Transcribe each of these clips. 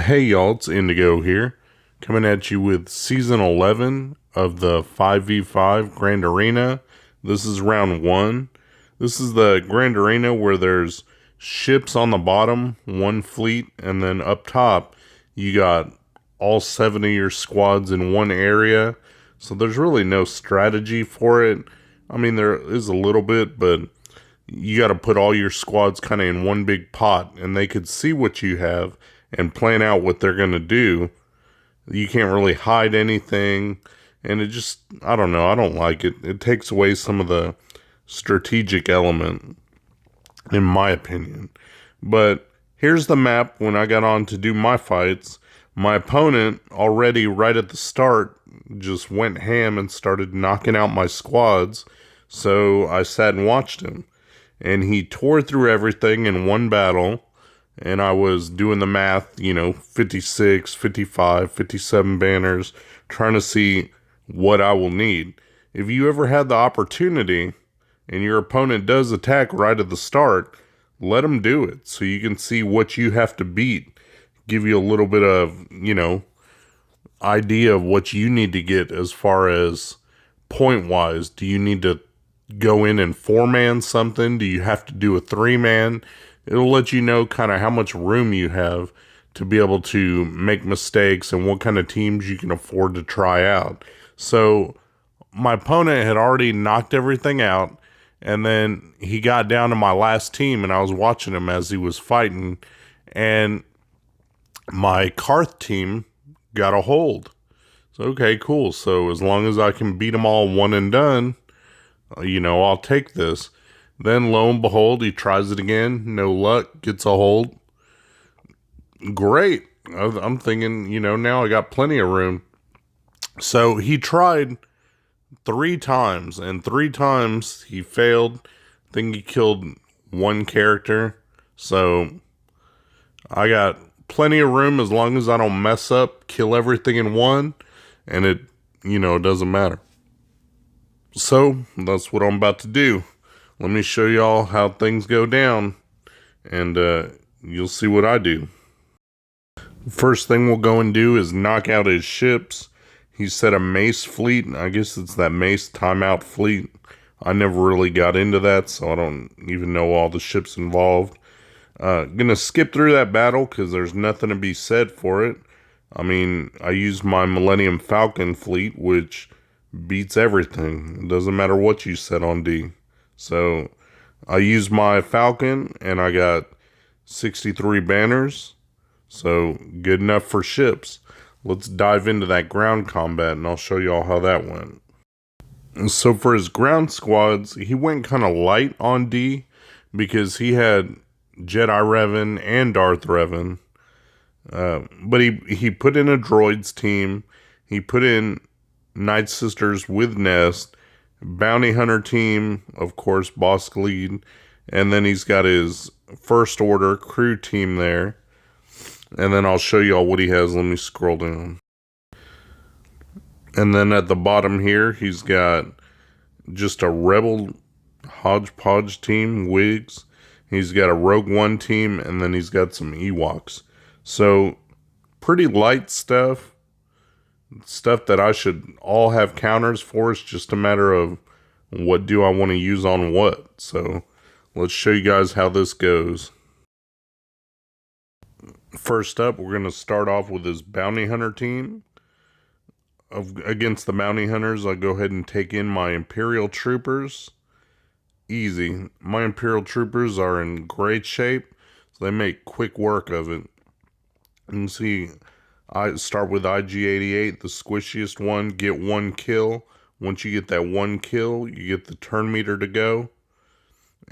Hey y'all, it's Indigo here, coming at you with Season 11 of the 5v5 Grand Arena. This is round 1. This is the Grand Arena where there's ships on the bottom, one fleet, and then up top, you got all 7 of your squads in one area. So there's really no strategy for it. I mean, there is a little bit, but you got to put all your squads kind of in one big pot, and they could see what you have and plan out what they're going to do. You can't really hide anything, and it just, I don't know, I don't like it. It takes away some of the strategic element, in my opinion. But here's the map when I got on to do my fights. My opponent already right at the start just went ham and started knocking out my squads, so I sat and watched him. And he tore through everything in one battle. And I was doing the math, 56, 55, 57 banners, trying to see what I will need. If you ever had the opportunity and your opponent does attack right at the start, let them do it so you can see what you have to beat. Give you a little bit of, idea of what you need to get as far as point-wise. Do you need to go in and 4-man something? Do you have to do a 3-man? It'll let you know kind of how much room you have to be able to make mistakes and what kind of teams you can afford to try out. So my opponent had already knocked everything out, and then he got down to my last team, and I was watching him as he was fighting, and my Karth team got a hold. So, okay, cool. So as long as I can beat them all one and done, I'll take this. Then, lo and behold, he tries it again. No luck. Gets a hold. Great. I'm thinking, now I got plenty of room. So he tried 3 times, and 3 times he failed. I think he killed 1 character. So I got plenty of room as long as I don't mess up, kill everything in one, and it doesn't matter. So that's what I'm about to do. Let me show y'all how things go down, and you'll see what I do. First thing we'll go and do is knock out his ships. He set a mace fleet. I guess it's that mace timeout fleet. I never really got into that, so I don't even know all the ships involved. Gonna skip through that battle because there's nothing to be said for it. I mean, I used my Millennium Falcon fleet, which beats everything. It doesn't matter what you set on D. So I used my Falcon and I got 63 banners. So good enough for ships. Let's dive into that ground combat and I'll show y'all how that went. And so for his ground squads, he went kind of light on D because he had Jedi Revan and Darth Revan. But he put in a droids team. He put in Night Sisters with Nest, Bounty Hunter team, of course, Boss lead, and then he's got his First Order crew team there. And then I'll show you all what he has. Let me scroll down. And then at the bottom here, he's got just a Rebel hodgepodge team, Wigs. He's got a Rogue One team, and then he's got some Ewoks. So, pretty light stuff. Stuff that I should all have counters for. It's just a matter of what do I want to use on what. So let's show you guys how this goes. First up, we're going to start off with his Bounty Hunter team. Against the Bounty Hunters, I go ahead and take in my Imperial Troopers. Easy. My Imperial Troopers are in great shape, so they make quick work of it. You can see I start with IG-88, the squishiest one, get 1 kill. Once you get that 1 kill, you get the turn meter to go.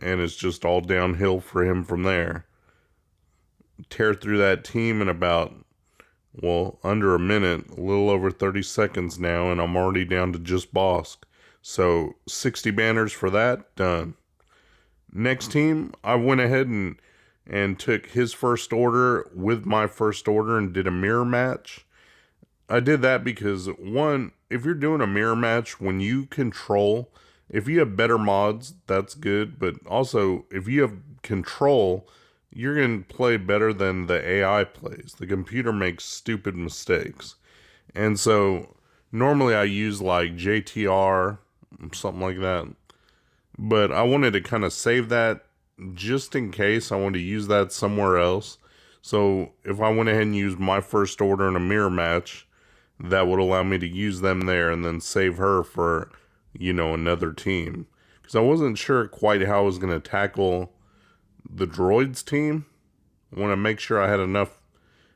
And it's just all downhill for him from there. Tear through that team in about, under a minute, a little over 30 seconds now, and I'm already down to just Bosk. So, 60 banners for that, done. Next team, I went ahead and took his First Order with my First Order and did a mirror match. I did that because, one, if you're doing a mirror match, when you control, if you have better mods, that's good. But also, if you have control, you're going to play better than the AI plays. The computer makes stupid mistakes. And so normally I use like JTR, something like that. But I wanted to kind of save that just in case I wanted to use that somewhere else. So if I went ahead and used my first order in a mirror match, that would allow me to use them there and then save her for, another team. Because I wasn't sure quite how I was going to tackle the droids team. I want to make sure I had enough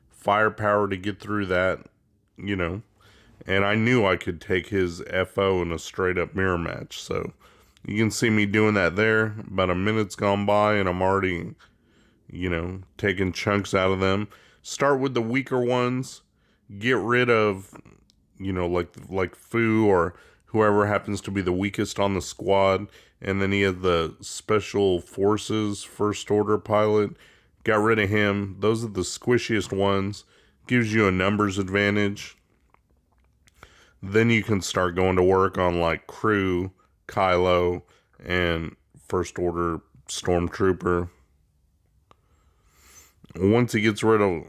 firepower to get through that, And I knew I could take his FO in a straight up mirror match. So you can see me doing that there. About a minute's gone by and I'm already, taking chunks out of them. Start with the weaker ones. Get rid of, like Fu or whoever happens to be the weakest on the squad. And then he had the Special Forces First Order pilot. Got rid of him. Those are the squishiest ones. Gives you a numbers advantage. Then you can start going to work on like Crew, Kylo, and First Order Stormtrooper. Once he gets rid of,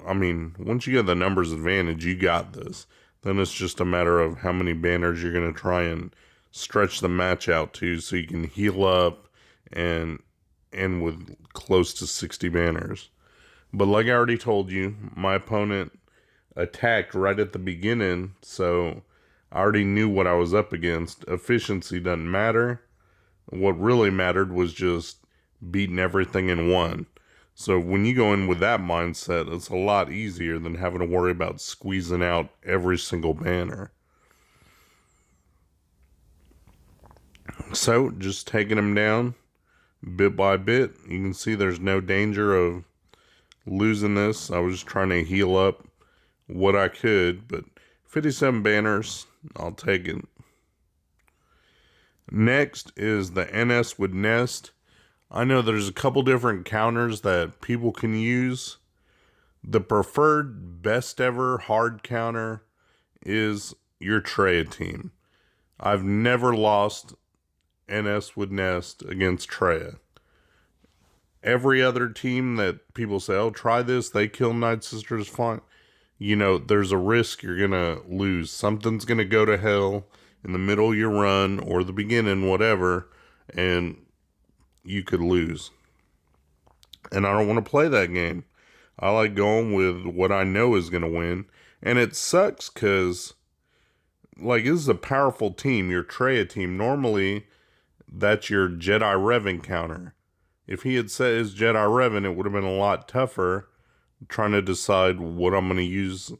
once you get the numbers advantage, you got this. Then it's just a matter of how many banners you're going to try and stretch the match out to so you can heal up and end with close to 60 banners. But like I already told you, my opponent attacked right at the beginning, so I already knew what I was up against. Efficiency doesn't matter. What really mattered was just beating everything in one. So when you go in with that mindset, it's a lot easier than having to worry about squeezing out every single banner. So just taking him down bit by bit. You can see there's no danger of losing this. I was just trying to heal up what I could, but 57 banners, I'll take it. Next is the NS with Nest. I know there's a couple different counters that people can use. The preferred best ever hard counter is your Traya team. I've never lost NS with Nest against Traya. Every other team that people say, oh, try this, they kill Night Sisters, fine. There's a risk you're going to lose. Something's going to go to hell in the middle of your run or the beginning, whatever, and you could lose. And I don't want to play that game. I like going with what I know is going to win. And it sucks because, this is a powerful team, your Traya team. Normally, that's your Jedi Revan counter. If he had set his Jedi Revan, it would have been a lot tougher trying to decide what I'm going to use,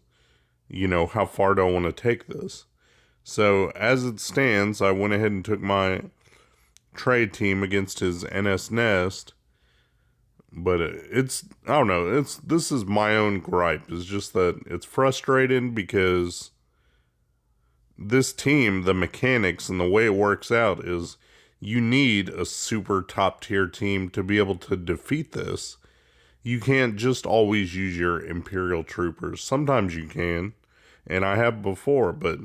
how far do I want to take this. So, as it stands, I went ahead and took my Traya team against his NS Nest. But I don't know, this is my own gripe. It's just that it's frustrating because this team, the mechanics and the way it works out is you need a super top tier team to be able to defeat this. You can't just always use your Imperial troopers. Sometimes you can, and I have before, but,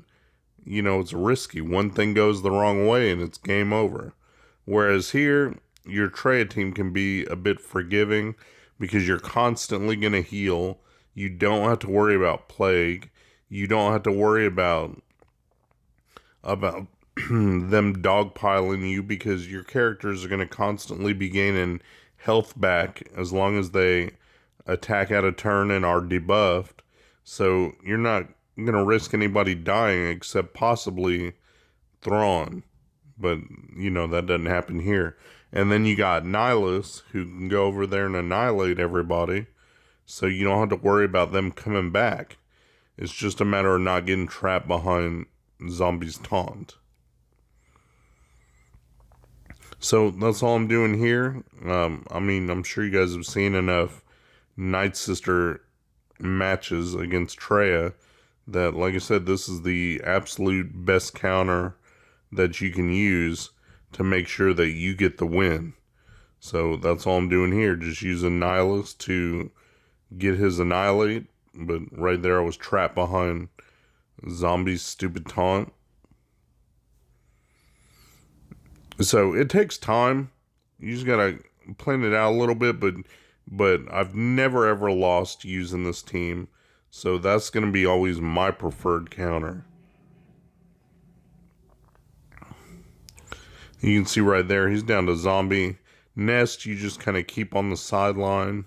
it's risky. One thing goes the wrong way, and it's game over. Whereas here, your Traya team can be a bit forgiving because you're constantly going to heal. You don't have to worry about plague. You don't have to worry about them dogpiling you because your characters are going to constantly be gaining health back as long as they attack out of turn and are debuffed. So you're not going to risk anybody dying except possibly Thrawn. But, that doesn't happen here. And then you got Nihilus, who can go over there and annihilate everybody. So you don't have to worry about them coming back. It's just a matter of not getting trapped behind Zombie's taunt. So that's all I'm doing here. I'm sure you guys have seen enough Night Sister matches against Traya that, like I said, this is the absolute best counter that you can use to make sure that you get the win. So that's all I'm doing here. Just using Nihilus to get his annihilate. But right there I was trapped behind Zombie's stupid taunt. So it takes time. You just gotta plan it out a little bit, but but I've never ever lost using this team, so that's going to be always my preferred counter. You can see right there, he's down to zombie. Nest, you just kind of keep on the sideline.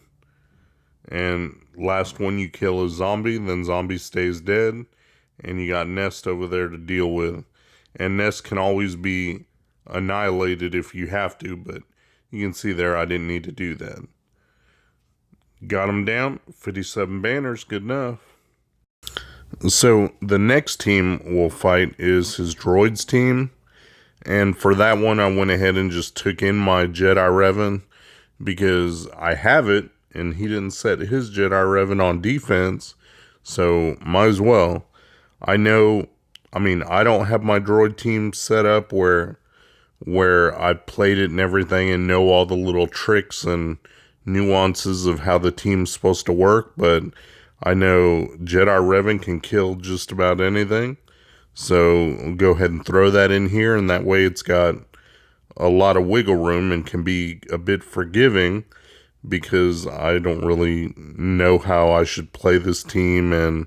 And last one you kill is zombie, then zombie stays dead. And you got Nest over there to deal with. And Nest can always be annihilated if you have to, but you can see there I didn't need to do that. Got him down, 57 banners, good enough. So the next team we'll fight is his droids team. And for that one, I went ahead and just took in my Jedi Revan because I have it, and he didn't set his Jedi Revan on defense, so might as well. I don't have my droid team set up where I played it and everything and know all the little tricks and nuances of how the team's supposed to work, but I know Jedi Revan can kill just about anything. So I'll go ahead and throw that in here, and that way it's got a lot of wiggle room and can be a bit forgiving because I don't really know how I should play this team and,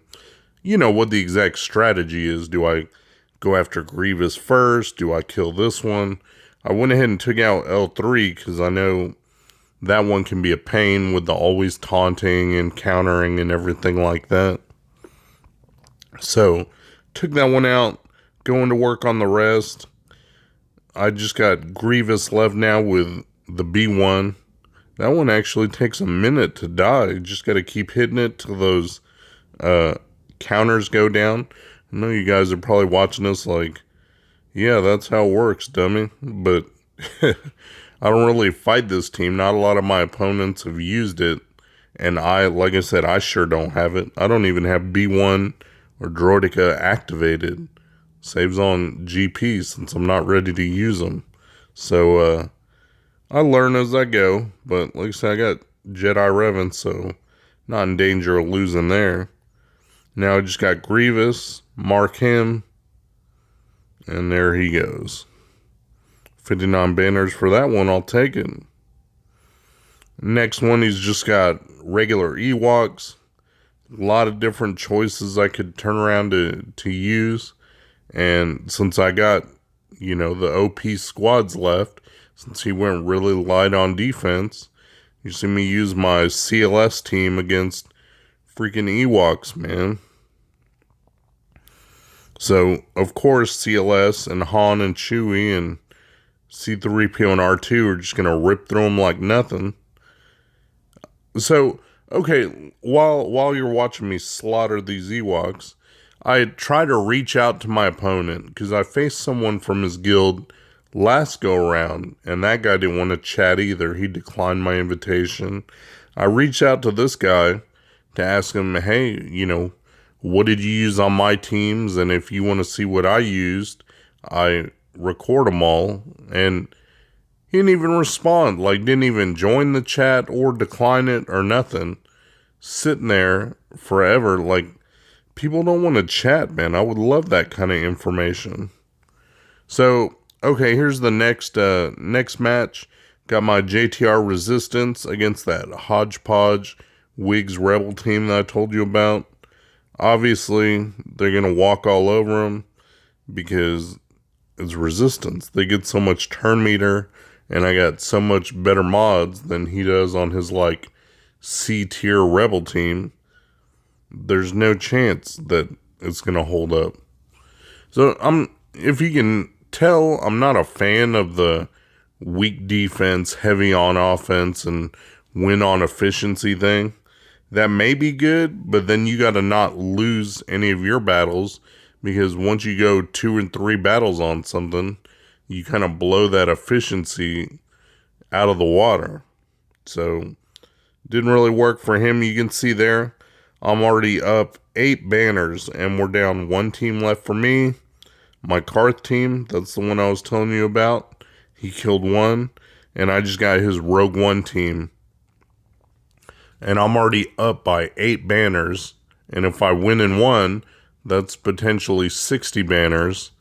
what the exact strategy is. Do I go after Grievous first? Do I kill this one? I went ahead and took out L3 because I know that one can be a pain with the always taunting and countering and everything like that. So took that one out, going to work on the rest. I just got Grievous left now with the B1. That one actually takes a minute to die. You just got to keep hitting it till those counters go down. I know you guys are probably watching this like, yeah, that's how it works, dummy. But I don't really fight this team. Not a lot of my opponents have used it. And like I said, I sure don't have it. I don't even have B1 or Droideka activated. Saves on GP since I'm not ready to use them. So I learn as I go. But like I said, I got Jedi Revan, so not in danger of losing there. Now I just got Grievous, mark him, and there he goes. 59 banners for that one, I'll take it. Next one, he's just got regular Ewoks. A lot of different choices I could turn around to use. And since I got, the OP squads left, since he went really light on defense, you see me use my CLS team against freaking Ewoks, man. So, of course, CLS and Han and Chewie and C-3PO and R2 are just going to rip through them like nothing. So, okay, while you're watching me slaughter these Ewoks, I try to reach out to my opponent because I faced someone from his guild last go around, and that guy didn't want to chat either. He declined my invitation. I reached out to this guy to ask him, hey, what did you use on my teams? And if you want to see what I used, I record them all. And he didn't even respond, didn't even join the chat or decline it or nothing. Sitting there forever, people don't want to chat, man. I would love that kind of information. So, okay, here's the next match. Got my JTR Resistance against that hodgepodge Wigs Rebel team that I told you about. Obviously, they're going to walk all over them because it's Resistance. They get so much turn meter, and I got so much better mods than he does on his, C-tier Rebel team. There's no chance that it's going to hold up. So, if you can tell, I'm not a fan of the weak defense, heavy on offense, and win on efficiency thing. That may be good, but then you got to not lose any of your battles, because once you go 2 and 3 battles on something, you kind of blow that efficiency out of the water. So, didn't really work for him. You can see there, I'm already up 8 banners, and we're down 1 team left for me. My Karth team, that's the one I was telling you about. He killed 1, and I just got his Rogue One team. And I'm already up by 8 banners. And if I win in 1, that's potentially 60 banners.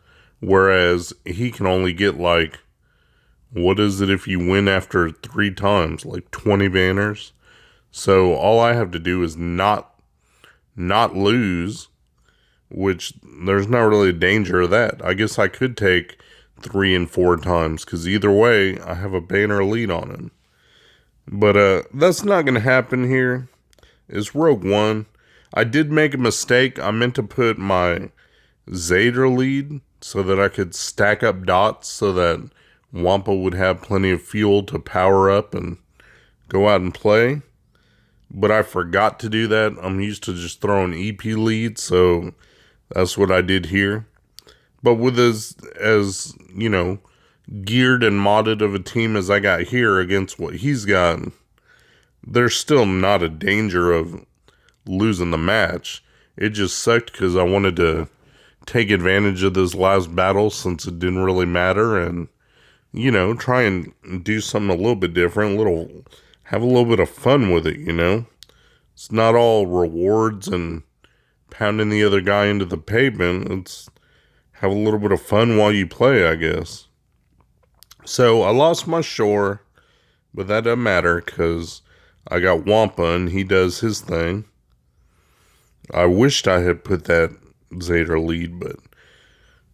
Whereas he can only get what is it if you win after 3 times? 20 banners? So all I have to do is not lose, which there's not really a danger of that. I guess I could take 3 and 4 times, because either way, I have a banner lead on him. But that's not going to happen here. It's Rogue One. I did make a mistake. I meant to put my Zeta lead so that I could stack up dots so that Wampa would have plenty of fuel to power up and go out and play. But I forgot to do that. I'm used to just throwing EP leads, so that's what I did here. But with as you know, geared and modded of a team as I got here against what he's got, there's still not a danger of losing the match. It just sucked because I wanted to take advantage of this last battle since it didn't really matter, and you know, try and do something a little bit different, have a little bit of fun with it, you know. It's not all rewards and pounding the other guy into the pavement. It's have a little bit of fun while you play, I guess. So I lost my shore, but that doesn't matter because I got Wampa and he does his thing. I wished I had put that Zeta lead, but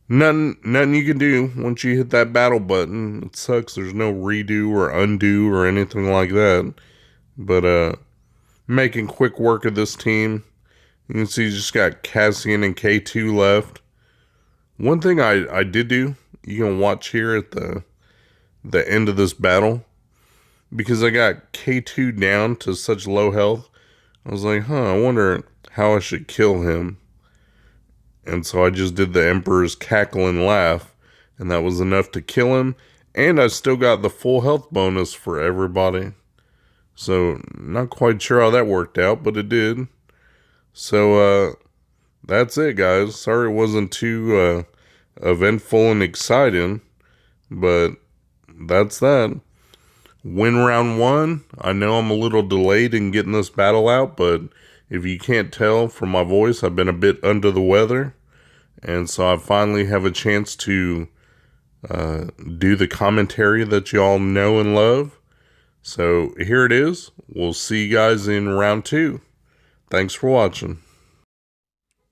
nothing you can do once you hit that battle button. It sucks. There's no redo or undo or anything like that. But making quick work of this team. You can see you just got Cassian and K2 left. One thing I did do, you can watch here at the end of this battle, because I got K2 down to such low health, I was like, I wonder how I should kill him. And so I just did the Emperor's cackle and laugh, and that was enough to kill him, and I still got the full health bonus for everybody. So, not quite sure how that worked out, but it did. So, that's it, guys. Sorry it wasn't too eventful and exciting, but that's that. Win round 1. I know I'm a little delayed in getting this battle out, but if you can't tell from my voice, I've been a bit under the weather, and so I finally have a chance to do the commentary that you all know and love. So here it is. We'll see you guys in round 2. Thanks for watching.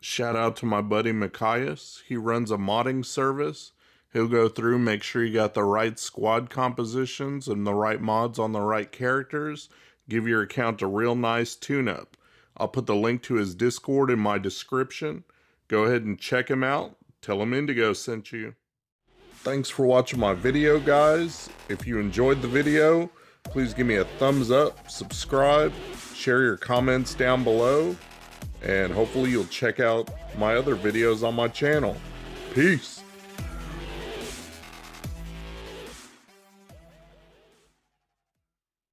Shout out to my buddy Mikayas. He runs a modding service. He'll go through, make sure you got the right squad compositions and the right mods on the right characters. Give your account a real nice tune-up. I'll put the link to his Discord in my description. Go ahead and check him out. Tell him Indigo sent you. Thanks for watching my video, guys. If you enjoyed the video, please give me a thumbs up, subscribe, share your comments down below, and hopefully you'll check out my other videos on my channel. Peace.